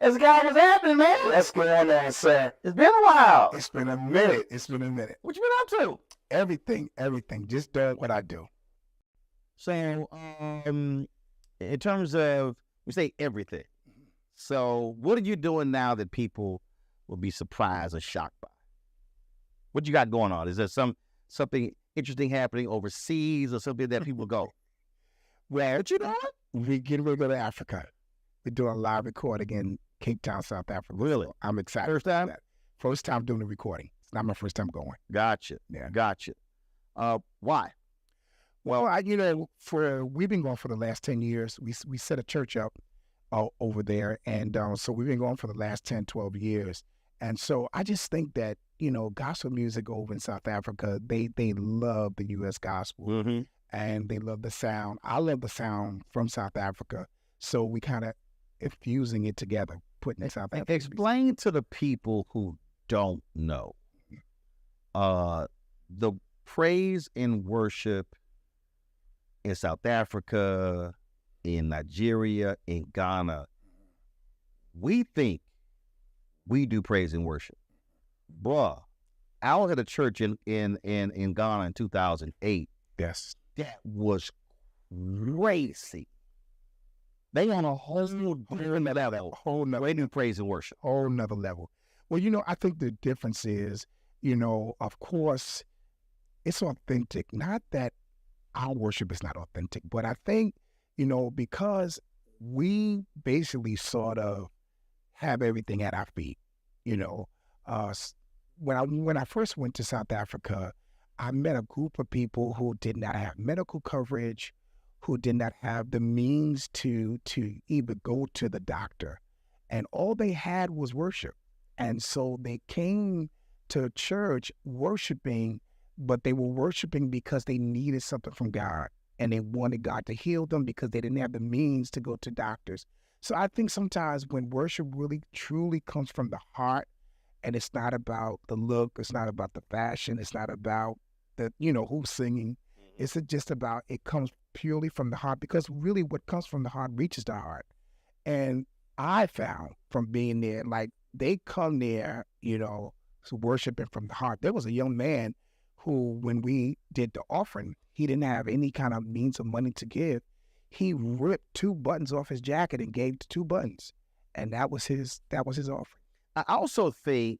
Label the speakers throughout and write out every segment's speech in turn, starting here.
Speaker 1: Hezekiah, what's happening, man? What's going on, sir? It's been a while.
Speaker 2: It's been a minute.
Speaker 1: What you been up to?
Speaker 2: Everything. Just doing what I do.
Speaker 1: So, in terms of, we say everything. So, what are you doing now that people will be surprised or shocked by? What you got going on? Is there something interesting happening overseas or something that people go,
Speaker 2: Well,
Speaker 1: what you doing?
Speaker 2: we get ready to go to Africa. We're doing a live recording in Cape Town, South Africa.
Speaker 1: Really?
Speaker 2: So I'm excited.
Speaker 1: First time?
Speaker 2: First time doing the recording. It's not my first time going.
Speaker 1: Gotcha.
Speaker 2: Yeah.
Speaker 1: Gotcha. Why?
Speaker 2: Well, we've been going for the last 10 years. We set a church up over there, and so we've been going for the last 10, 12 years. And so I just think that, gospel music over in South Africa, they love the U.S. gospel,
Speaker 1: Mm-hmm.
Speaker 2: and they love the sound. I love the sound from South Africa. So we kind of infusing it together, putting it South Africa.
Speaker 1: Explain to the people who don't know the praise and worship in South Africa, in Nigeria, in Ghana. We think we do praise and worship. Bruh, I was at a church in Ghana in 2008.
Speaker 2: Yes.
Speaker 1: That was crazy. They on a whole different level.
Speaker 2: Whole nother,
Speaker 1: They do praise and worship.
Speaker 2: whole nother level. Well, I think the difference is, of course, it's authentic. Not that our worship is not authentic, but I think, because we basically sort of have everything at our feet. When I first went to South Africa, I met a group of people who did not have medical coverage, who did not have the means to even go to the doctor. And all they had was worship. And so they came to church worshiping, but they were worshiping because they needed something from God. And they wanted God to heal them because they didn't have the means to go to doctors. So I think sometimes when worship really truly comes from the heart, and it's not about the look, it's not about the fashion, it's not about the, who's singing. It's just about, it comes purely from the heart, because really what comes from the heart reaches the heart. And I found from being there, like they come there, worshiping from the heart. There was a young man who, when we did the offering, he didn't have any kind of means of money to give. He ripped 2 buttons off his jacket and gave 2 buttons. And that was his offering.
Speaker 1: I also think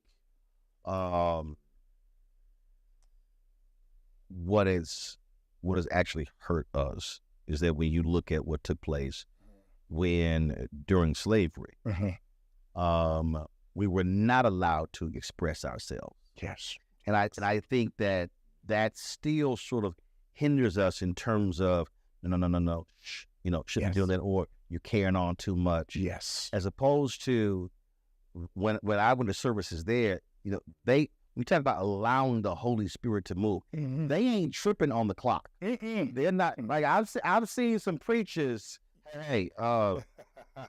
Speaker 1: what has actually hurt us is that when you look at what took place during slavery, we were not allowed to express ourselves.
Speaker 2: Yes.
Speaker 1: And I think that still sort of hinders us in terms of no, shouldn't do that, or you're carrying on too much.
Speaker 2: Yes.
Speaker 1: As opposed to when I went to services there, we talk about allowing the Holy Spirit to move.
Speaker 2: Mm-hmm.
Speaker 1: They ain't tripping on the clock.
Speaker 2: Mm-mm.
Speaker 1: They're not, like I've seen some preachers. Hey,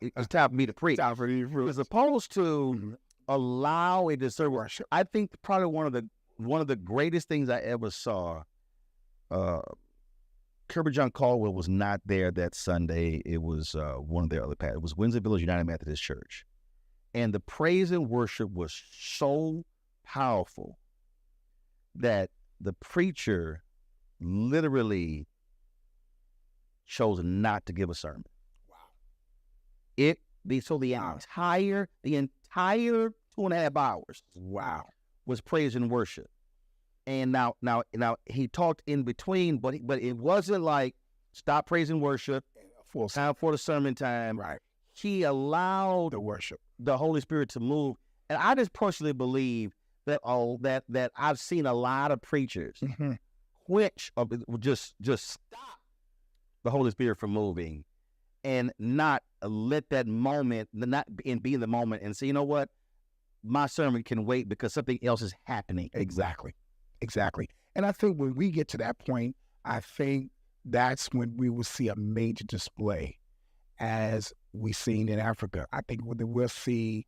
Speaker 1: it's time for me to preach.
Speaker 2: Time for you to preach.
Speaker 1: As opposed to allow it to serve worship. I think probably one of the greatest things I ever saw. Kirby John Caldwell was not there that Sunday. It was one of their other pastors. It was Windsor Village United Methodist Church. And the praise and worship was so powerful that the preacher literally chose not to give a sermon.
Speaker 2: Wow.
Speaker 1: The entire 2.5 hours.
Speaker 2: Wow.
Speaker 1: Was praise and worship. And now he talked in between, but it wasn't like stop praise and worship,
Speaker 2: Full
Speaker 1: time for the sermon time.
Speaker 2: Right.
Speaker 1: He allowed
Speaker 2: The worship,
Speaker 1: the Holy Spirit to move. And I just personally believe that that I've seen a lot of preachers quench or just stop the Holy Spirit from moving and not let that moment, not be in the moment and say, you know what, my sermon can wait because something else is happening.
Speaker 2: Exactly. And I think when we get to that point, I think that's when we will see a major display as we've seen in Africa. I think we'll see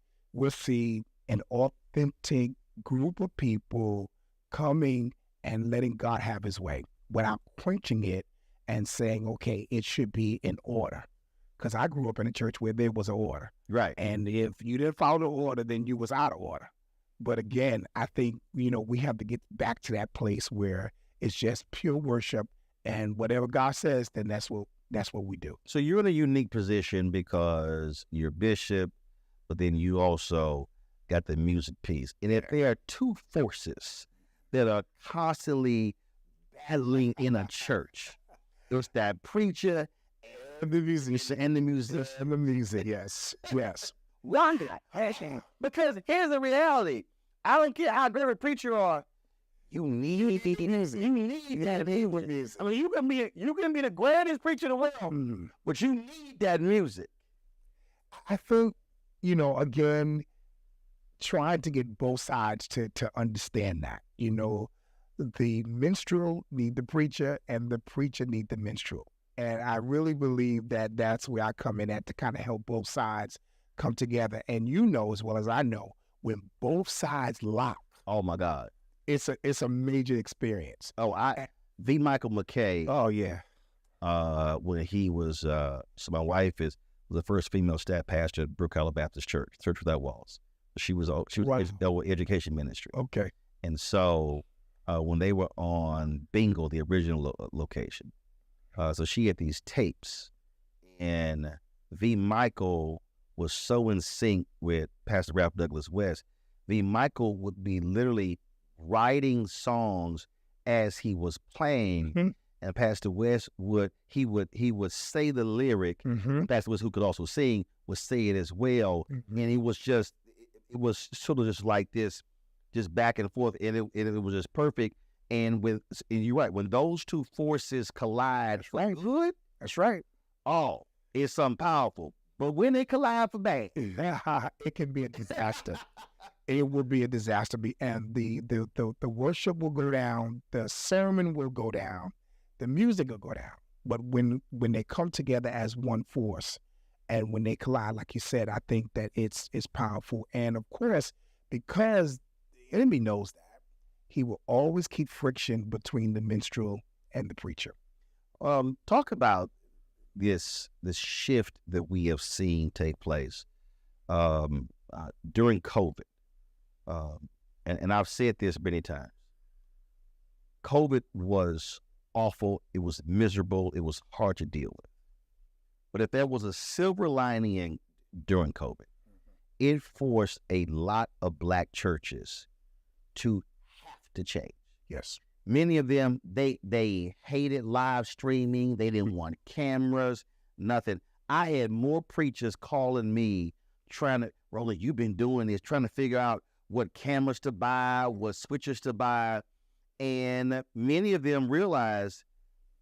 Speaker 2: an authentic group of people coming and letting God have his way without quenching it and saying, okay, it should be in order. because I grew up in a church where there was an order.
Speaker 1: Right.
Speaker 2: And if you didn't follow the order, then you was out of order. But again, I think, we have to get back to that place where it's just pure worship, and whatever God says, then that's what we do.
Speaker 1: So you're in a unique position because you're bishop, but then you also got the music piece. And if there are two forces that are constantly battling in a church, there's that preacher
Speaker 2: And the musician.
Speaker 1: and the musician.
Speaker 2: And the music, yes. Yes.
Speaker 1: Wonder. Because here's the reality. I don't care how great a preacher you are. You need that music. I mean, you can be the greatest preacher in the world, but you need that music.
Speaker 2: I think, again, trying to get both sides to understand that. The minstrel need the preacher, and the preacher need the minstrel. And I really believe that that's where I come in at, to kind of help both sides come together. And as well as I know, when both sides lock,
Speaker 1: Oh my God.
Speaker 2: it's a major experience.
Speaker 1: Oh, V. Michael McKay.
Speaker 2: Oh yeah.
Speaker 1: When he was, so my wife was the first female staff pastor at Brook Hollow Baptist Church Without Walls. She was
Speaker 2: Wow.
Speaker 1: education ministry.
Speaker 2: Okay.
Speaker 1: And so when they were on Bingo, the original location, so she had these tapes, and V. Michael was so in sync with Pastor Ralph Douglas West. V. Michael would be literally writing songs as he was playing, and Pastor West would say the lyric. Pastor West, who could also sing, would say it as well, and it was sort of just like this, just back and forth, and it was just perfect. And you're right, when those two forces collide,
Speaker 2: That's right.
Speaker 1: good,
Speaker 2: That's right.
Speaker 1: oh, it's something powerful. But when they collide for bad,
Speaker 2: It can be a disaster. It will be a disaster. And the worship will go down, the sermon will go down, the music will go down. But when they come together as one force, and when they collide, like you said, I think that it's powerful. And of course, because the enemy knows that, he will always keep friction between the minstrel and the preacher.
Speaker 1: talk about this shift that we have seen take place during COVID. And I've said this many times. COVID was awful. It was miserable. It was hard to deal with. But if there was a silver lining during COVID, it forced a lot of Black churches to have to change.
Speaker 2: Yes.
Speaker 1: Many of them, they hated live streaming. They didn't want cameras, nothing. I had more preachers calling me Roland, you've been doing this, trying to figure out what cameras to buy, what switchers to buy. And many of them realized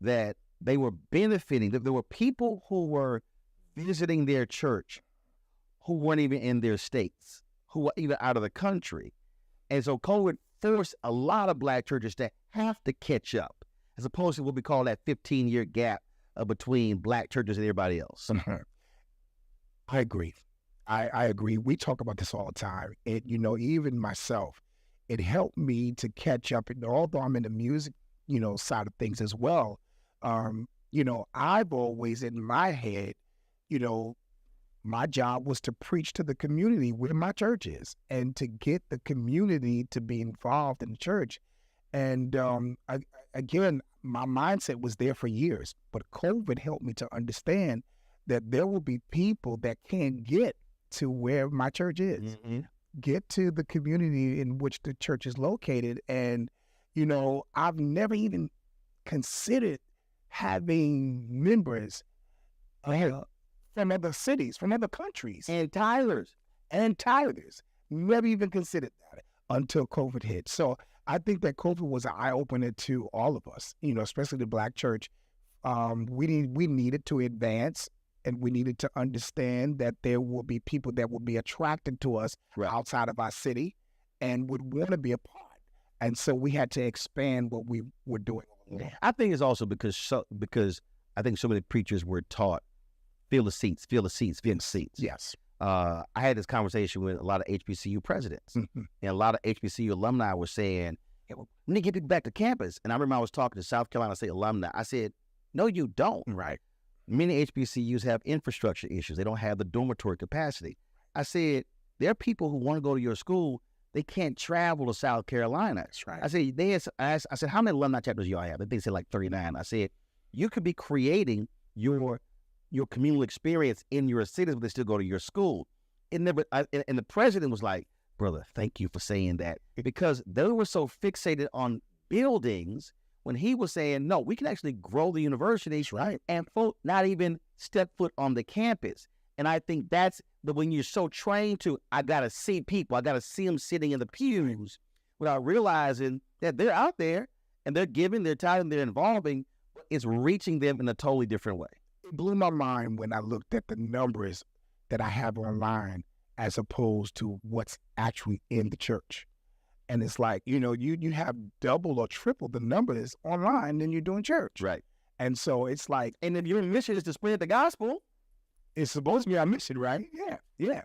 Speaker 1: that they were benefiting, that there were people who were visiting their church who weren't even in their states, who were even out of the country. And so COVID forced a lot of Black churches to have to catch up, as opposed to what we call that 15-year gap between Black churches and everybody else.
Speaker 2: I agree. I agree. We talk about this all the time. Even myself, it helped me to catch up. And although I'm in the music, side of things as well, I've always in my head, my job was to preach to the community where my church is and to get the community to be involved in the church. And again, my mindset was there for years, but COVID helped me to understand that there will be people that can't get to where my church is, get to the community in which the church is located. And, I've never even considered having members from other cities, from other countries.
Speaker 1: And Tylers.
Speaker 2: Never even considered that until COVID hit. So I think that COVID was an eye-opener to all of us, especially the Black church. We needed to advance, and we needed to understand that there will be people that will be attracted to us outside of our city and would want to be a part. And so we had to expand what we were doing.
Speaker 1: I think it's also because I think so many preachers were taught, fill the seats.
Speaker 2: Yes.
Speaker 1: I had this conversation with a lot of HBCU presidents, and a lot of HBCU alumni were saying, hey, we need to get people back to campus. And I remember I was talking to South Carolina State alumni. I said, no, you don't.
Speaker 2: Right.
Speaker 1: many HBCUs have infrastructure issues. They don't have the dormitory capacity. I said, there are people who want to go to your school. They can't travel to South Carolina.
Speaker 2: That's right.
Speaker 1: I said, how many alumni chapters y'all have? They said like 39. I said, you could be creating your communal experience in your cities, but they still go to your school. And the president was like, brother, thank you for saying that, because they were so fixated on buildings when he was saying, no, we can actually grow the university,
Speaker 2: right,
Speaker 1: and folk not even step foot on the campus. And I think that's when you're so trained to, I got to see people, I got to see them sitting in the pews without realizing that they're out there and they're giving, they're tithing, they're involving. It's reaching them in a totally different way.
Speaker 2: It blew my mind when I looked at the numbers that I have online as opposed to what's actually in the church. And it's like, you have double or triple the numbers online than you do in church.
Speaker 1: Right.
Speaker 2: And so it's like,
Speaker 1: and if your mission is to spread the gospel,
Speaker 2: it's supposed to be our mission, right? Yeah.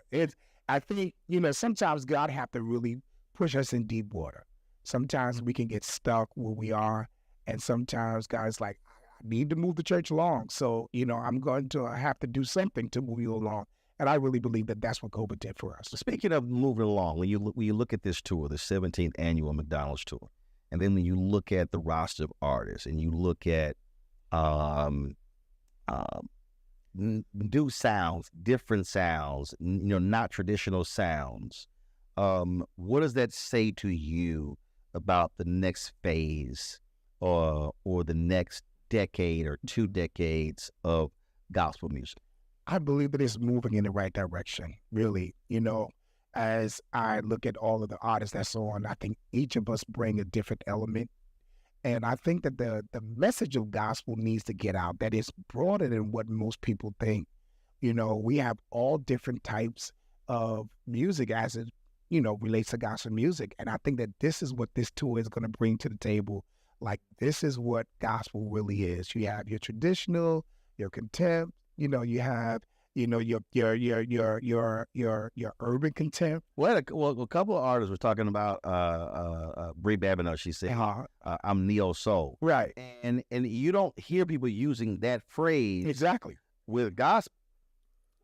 Speaker 2: I think, sometimes God have to really push us in deep water. Sometimes we can get stuck where we are. And sometimes God's like, I need to move the church along. So, I'm going to have to do something to move you along. And I really believe that that's what COVID did for us.
Speaker 1: Speaking of moving along, when you look at this tour, the 17th annual McDonald's tour, and then when you look at the roster of artists and you look at new sounds, different sounds, not traditional sounds, what does that say to you about the next phase or the next decade or 2 decades of gospel music?
Speaker 2: I believe that it's moving in the right direction, really. As I look at all of the artists that's on, I think each of us bring a different element. And I think that the message of gospel needs to get out, that it's broader than what most people think. We have all different types of music as it, relates to gospel music. And I think that this is what this tour is going to bring to the table. Like, this is what gospel really is. You have your traditional, your contempt, you have, your urban contempt.
Speaker 1: Well, a couple of artists were talking about Brie Babineau. She said, "I'm neo soul."
Speaker 2: Right,
Speaker 1: and you don't hear people using that phrase
Speaker 2: exactly
Speaker 1: with gospel.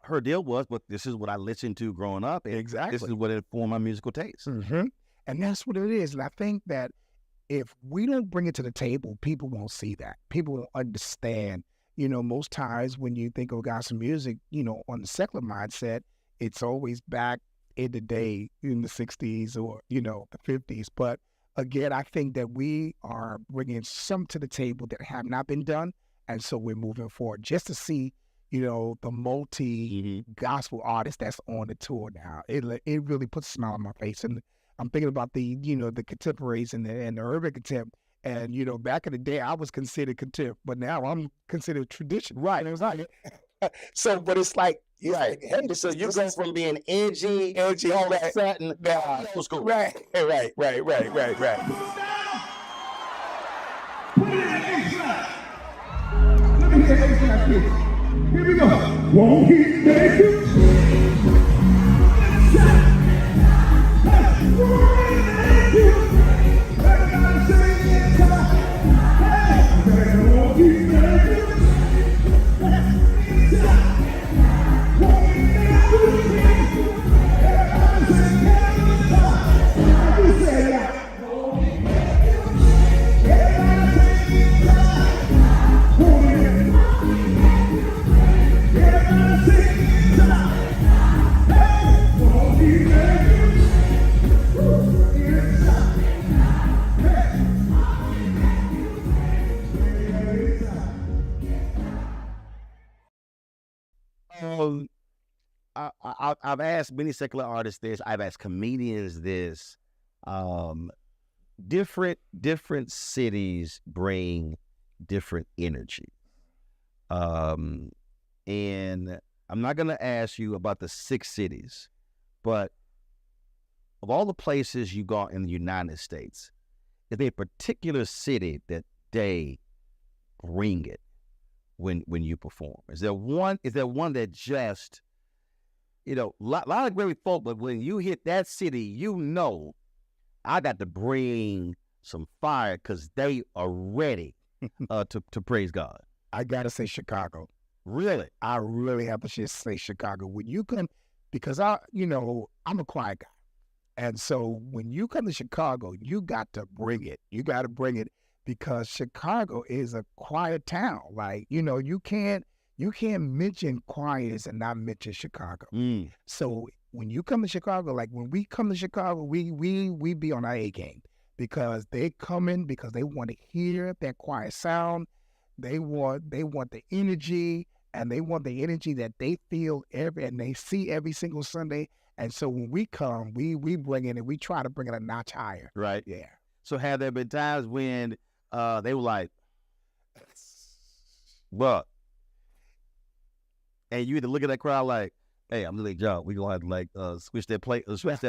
Speaker 1: Her deal was, but this is what I listened to growing up. And
Speaker 2: exactly,
Speaker 1: this is what informed my musical taste.
Speaker 2: Mm-hmm. And that's what it is. And I think that if we don't bring it to the table, people won't see that. People won't understand. Most times when you think of gospel music, on the secular mindset, it's always back in the day in the 60s or, the 50s. But again, I think that we are bringing some to the table that have not been done. And so we're moving forward just to see, the multi-gospel artists that's on the tour now. It really puts a smile on my face. And I'm thinking about the contemporaries and the urban contempt. And, back in the day, I was considered contempt, but now I'm considered tradition.
Speaker 1: Right. And it was like,
Speaker 2: but it's like,
Speaker 1: right. Hey, so you go from being edgy, all of a sudden, old school.
Speaker 2: Right.
Speaker 3: Put it in A-flat. Let me hear A-flat, please. Here we go. Won't he make you?
Speaker 1: I've asked many secular artists this. I've asked comedians this. Different cities bring different energy. And I'm not going to ask you about the 6 cities, but of all the places you go in the United States, is there a particular city that they bring it when you perform? Is there one that just, lot of great folk, but when you hit that city, I got to bring some fire because they are ready to praise God?
Speaker 2: I got to say Chicago.
Speaker 1: Really?
Speaker 2: I really have to just say Chicago. When you come, because I'm a quiet guy. And so when you come to Chicago, you got to bring it. You got to bring it because Chicago is a quiet town. Like, you can't mention quiet and not mention Chicago. So when you come to Chicago, like when we come to Chicago, we be on our A game because they come in because they want to hear that quiet sound. They want the energy, and they want the energy that they feel and they see every single Sunday. And so when we come, we bring it and we try to bring it a notch higher.
Speaker 1: Right.
Speaker 2: Yeah.
Speaker 1: So have there been times when they were like, "What?" And you either look at that crowd like, "Hey, I'm really John. We gonna have to switch that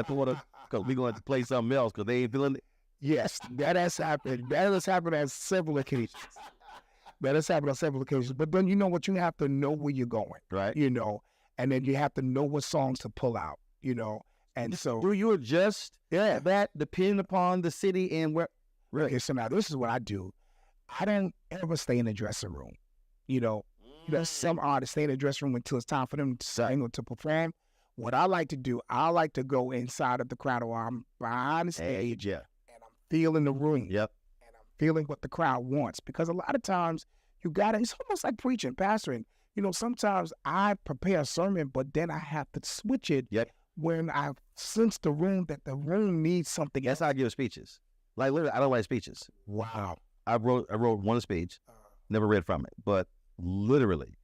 Speaker 1: order because we gonna have to play something else because they ain't feeling it."
Speaker 2: Yes, that has happened. That has happened on several occasions. But then you know what? You have to know where you're going.
Speaker 1: Right.
Speaker 2: And then you have to know what songs to pull out, And so
Speaker 1: do you adjust that depending upon the city and where? Really?
Speaker 2: Okay, so now this is what I do. I don't ever stay in the dressing room. Some artists stay in the dressing room until it's time for them to sing or to perform. What I like to do, I like to go inside of the crowd while I'm behind the stage, and I'm feeling the room.
Speaker 1: Yep.
Speaker 2: And I'm feeling what the crowd wants. Because a lot of times it's almost like preaching, pastoring. Sometimes I prepare a sermon, but then I have to switch it when I sense the room that the room needs something else.
Speaker 1: That's how I give speeches. Like literally, I don't write speeches.
Speaker 2: Wow.
Speaker 1: I wrote one speech, never read from it, but literally,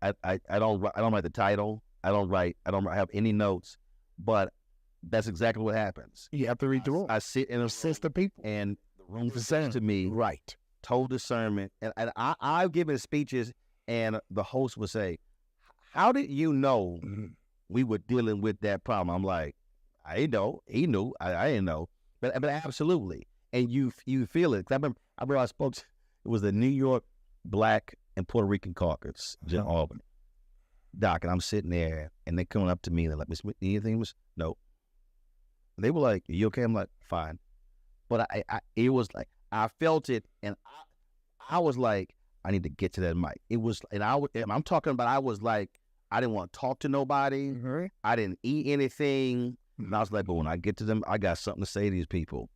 Speaker 1: I don't write the title. I don't have any notes, but that's exactly what happens.
Speaker 2: You have to read the room.
Speaker 1: I sit in a
Speaker 2: sense the people,
Speaker 1: and the room says to me,
Speaker 2: right,
Speaker 1: told the sermon, and I've given speeches, and the host would say, "How did you know we were dealing with that problem?" I'm like, "I didn't know. He knew. I didn't know." But absolutely, and you feel it. I remember I spoke. It was the New York Black and Puerto Rican Caucus, in Albany. Doc, and I'm sitting there, and they coming up to me, and they're like, "Miss Whitney, anything?" No. They were like, "Are you okay?" I'm like, "Fine." But it was like, I felt it, and I was like, I need to get to that mic. It was, and I'm talking about, I was like, I didn't want to talk to nobody.
Speaker 2: Mm-hmm.
Speaker 1: I didn't eat anything. And I was like, but when I get to them, I got something to say to these people.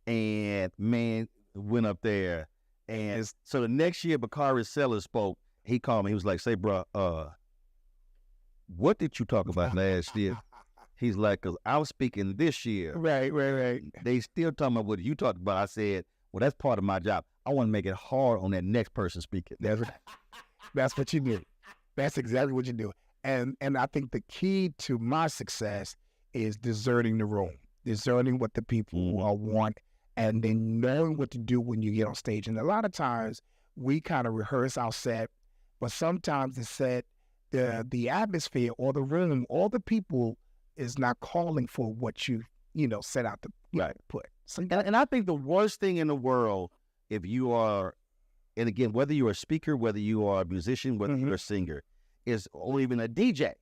Speaker 1: And man, went up there. And so the next year, Bakari Sellers spoke. He called me. He was like, "Say, bro, what did you talk about last year?" He's like, "Cause I was speaking this year."
Speaker 2: Right.
Speaker 1: They still talking about what you talked about. I said, "Well, that's part of my job. I want to make it hard on that next person speaking."
Speaker 2: That's what you do. That's exactly what you do. And I think the key to my success is discerning the room, discerning what the people want, and then knowing what to do when you get on stage. And a lot of times we kind of rehearse our set, but sometimes the set, the atmosphere or the room, all the people is not calling for what you set out to put. So,
Speaker 1: and I think the worst thing in the world, if you are, and again, whether you're a speaker, whether you are a musician, whether you're a singer, is or even a DJ.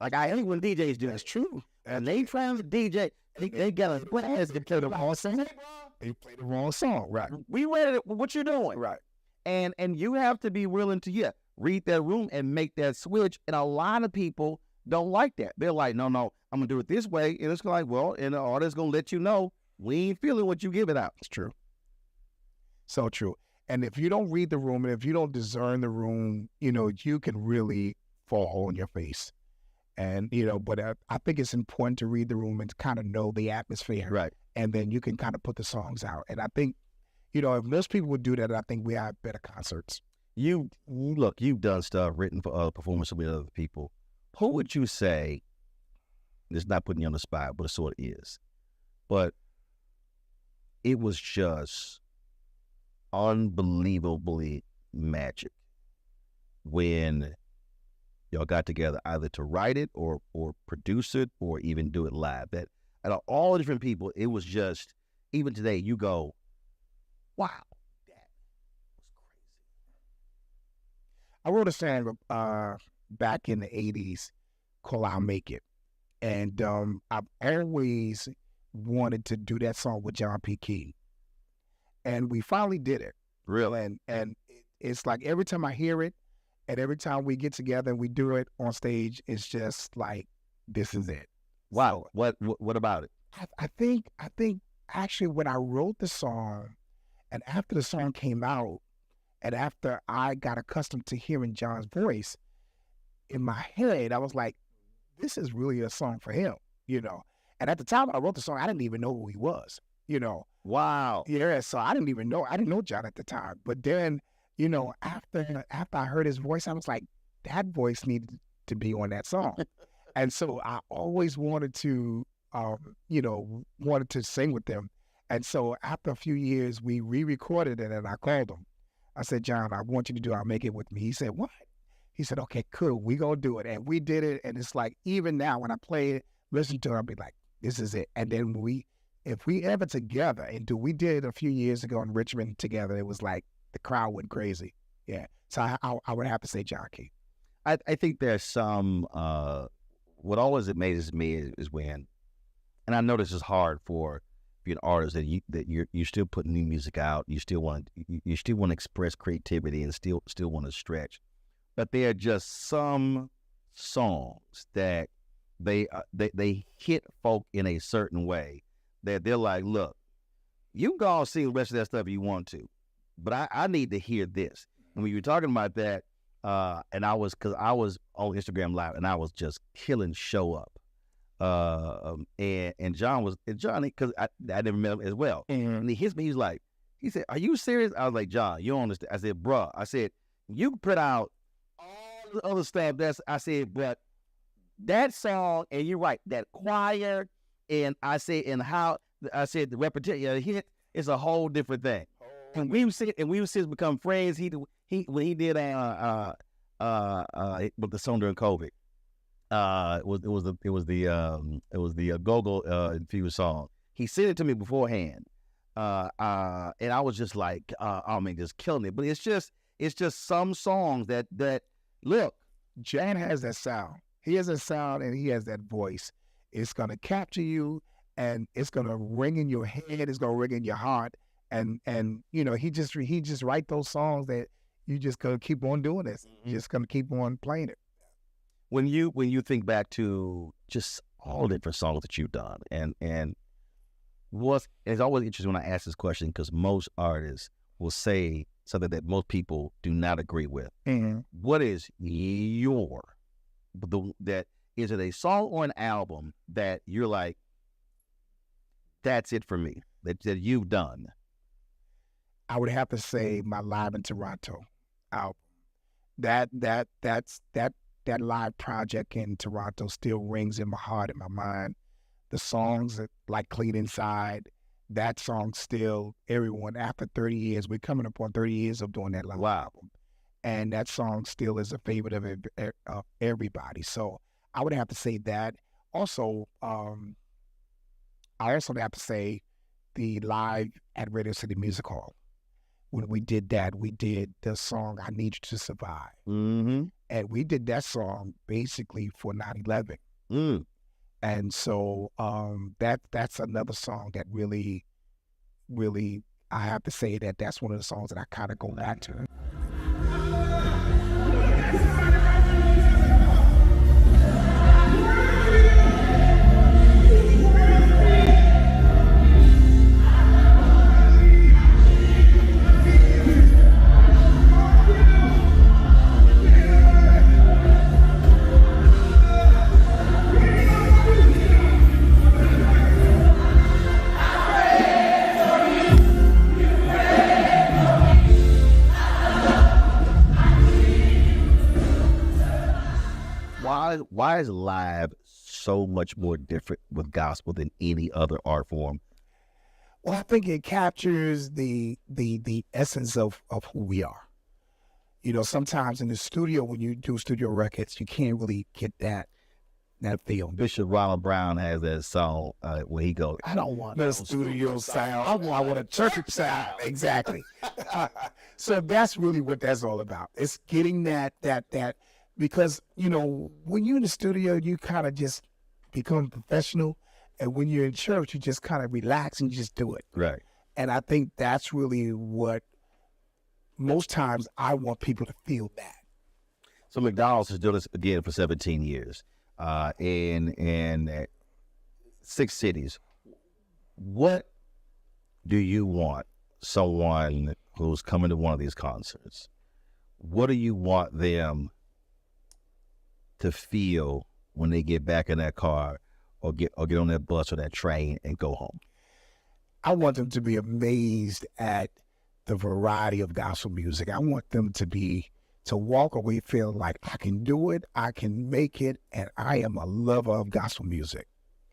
Speaker 1: Like I hate when DJs do. That's true. And they trying to DJ, they got a blast to play the wrong song.
Speaker 2: They play the wrong song, right?
Speaker 1: We read it. What you doing,
Speaker 2: right?
Speaker 1: And you have to be willing to read that room and make that switch. And a lot of people don't like that. They're like, no, I'm gonna do it this way. And it's like, well, and the artist's gonna let you know we ain't feeling what you give it out.
Speaker 2: It's true. So true. And if you don't read the room and if you don't discern the room, you can really fall on your face. And, but I think it's important to read the room and to kind of know the atmosphere.
Speaker 1: Right.
Speaker 2: And then you can kind of put the songs out. And I think, if most people would do that, I think we have better concerts.
Speaker 1: You've done stuff written for other performances with other people. Who would you say, it's not putting you on the spot, but it sort of is, but it was just unbelievably magic when y'all got together either to write it or produce it or even do it live? That out of all the different people, it was just, even today, you go, wow, that was crazy.
Speaker 2: I wrote a song back in the 80s called I'll Make It. And I've always wanted to do that song with John P. Key. And we finally did it.
Speaker 1: Really?
Speaker 2: And it's like every time I hear it, And every time we get together and we do it on stage, it's just like, this is it.
Speaker 1: Wow.
Speaker 2: So,
Speaker 1: What about it?
Speaker 2: I think actually when I wrote the song and after the song came out and after I got accustomed to hearing John's voice, in my head, I was like, this is really a song for him, you know. And at the time I wrote the song, I didn't even know who he was, you know.
Speaker 1: Wow.
Speaker 2: Yeah, so I didn't know John at the time. But then, you know, after I heard his voice, I was like, that voice needed to be on that song. And so I always wanted to, wanted to sing with them. And so after a few years, we re-recorded it and I called him. I said, John, I want you to do I'll Make It With Me. He said, what? He said, okay, cool, we gonna do it. And we did it. And it's like, even now when I play it, listen to it, I'll be like, this is it. And then if we ever together, and we did it a few years ago in Richmond together, it was like the crowd went crazy. Yeah. So I would have to say John Key.
Speaker 1: I think there's some, what always amazes me is when, and I know this is hard for being an artist, that you're still putting new music out, you still want to express creativity and still want to stretch, but there are just some songs that they hit folk in a certain way that they're like, look, you can go and sing the rest of that stuff if you want to, but I need to hear this. And when you were talking about that, and I was on Instagram Live and I was just killing Show Up. And Johnny, because I never met him as well.
Speaker 2: Mm-hmm.
Speaker 1: And he hits me, he said, are you serious? I was like, John, you don't understand. I said, bruh, I said, you can put out all the other stuff I said, but that song, and you're right, that choir, and I said, the repetition, hit, it's a whole different thing. And we've since become friends. When he did with the song during COVID, it was the Go-Go infused song. He sent it to me beforehand, and I was just like, just killing it. But it's just some songs that look.
Speaker 2: Jan has that sound. He has that sound and he has that voice. It's gonna capture you, and it's gonna ring in your head. It's gonna ring in your heart. And you know, he just write those songs that you just gonna keep on doing this. Mm-hmm. Just gonna keep on playing it.
Speaker 1: When you think back to just all the different songs that you've done, and it's always interesting when I ask this question, because most artists will say something that most people do not agree with.
Speaker 2: Mm-hmm.
Speaker 1: What is is it a song or an album that you're like, that's it for me, that you've done?
Speaker 2: I would have to say my Live in Toronto album. That's that live project in Toronto still rings in my heart and my mind. The songs like Clean Inside, that song still, everyone, after 30 years, we're coming up on 30 years of doing that live album. And that song still is a favorite of everybody. So I would have to say that. Also, I also have to say the live at Radio City Music Hall. When we did that, we did the song I Need You to Survive.
Speaker 1: Mm-hmm.
Speaker 2: And we did that song basically for 9/11.
Speaker 1: Mm.
Speaker 2: And so that's another song that really, really, I have to say that's one of the songs that I kind of go back to.
Speaker 1: Why is live so much more different with gospel than any other art form?
Speaker 2: Well, I think it captures the essence of who we are. You know, sometimes in the studio, when you do studio records, you can't really get that feel.
Speaker 1: Bishop Roland Brown has that song where he goes,
Speaker 2: I don't want no studio sound. I want a church sound. Exactly. So that's really what that's all about. It's getting that because, you know, when you're in the studio, you kind of just become professional. And when you're in church, you just kind of relax and you just do it.
Speaker 1: Right.
Speaker 2: And I think that's really what most times I want people to feel that.
Speaker 1: So McDonald's is doing this again for 17 years, in 6 cities. What do you want someone who's coming to one of these concerts? What do you want them to feel when they get back in that car or get on that bus or that train and go home?
Speaker 2: I want them to be amazed at the variety of gospel music. I want them to walk away feeling like I can do it, I can make it, and I am a lover of gospel music.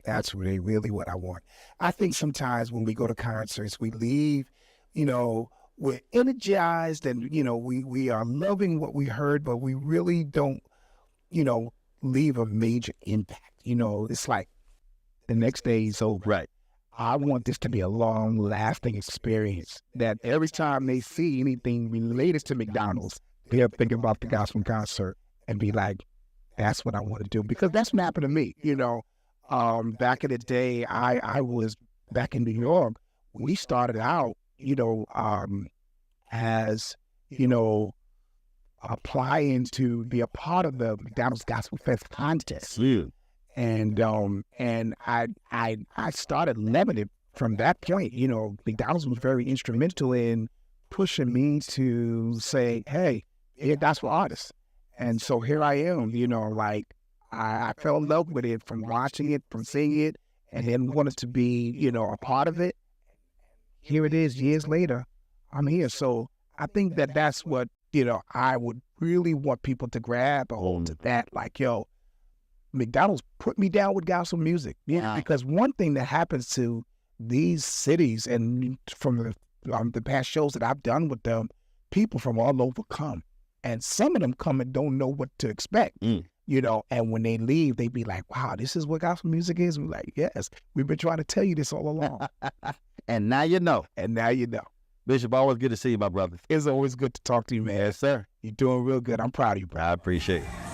Speaker 2: That's really what I want. I think sometimes when we go to concerts, we leave, we're energized and, we are loving what we heard, but we really don't, leave a major impact. It's like the next day is over.
Speaker 1: Right.
Speaker 2: I want this to be a long-lasting experience that every time they see anything related to McDonald's, they'll think about the gospel concert and be like, that's what I want to do. Because that's what happened to me, Back in the day, I was back in New York. We started out, as, applying to be a part of the McDonald's Gospel Fest contest.
Speaker 1: Yeah.
Speaker 2: And I started loving it from that point. McDonald's was very instrumental in pushing me to say, hey, you're a gospel artist. And so here I am, I fell in love with it from watching it, from seeing it, and then wanted to be, a part of it. Here it is, years later, I'm here. So I think that that's what, I would really want people to grab a hold of that. Like, McDonald's put me down with gospel music. Yeah. Because one thing that happens to these cities, and from the past shows that I've done with them, people from all over come. And some of them come and don't know what to expect. And when they leave, they be like, wow, this is what gospel music is? We're like, yes, we've been trying to tell you this all along.
Speaker 1: And now you know.
Speaker 2: And now you know.
Speaker 1: Bishop, always good to see you, my brother.
Speaker 2: It's always good to talk to you, man.
Speaker 1: Yes, sir.
Speaker 2: You're doing real good. I'm proud of you, bro.
Speaker 1: I appreciate it.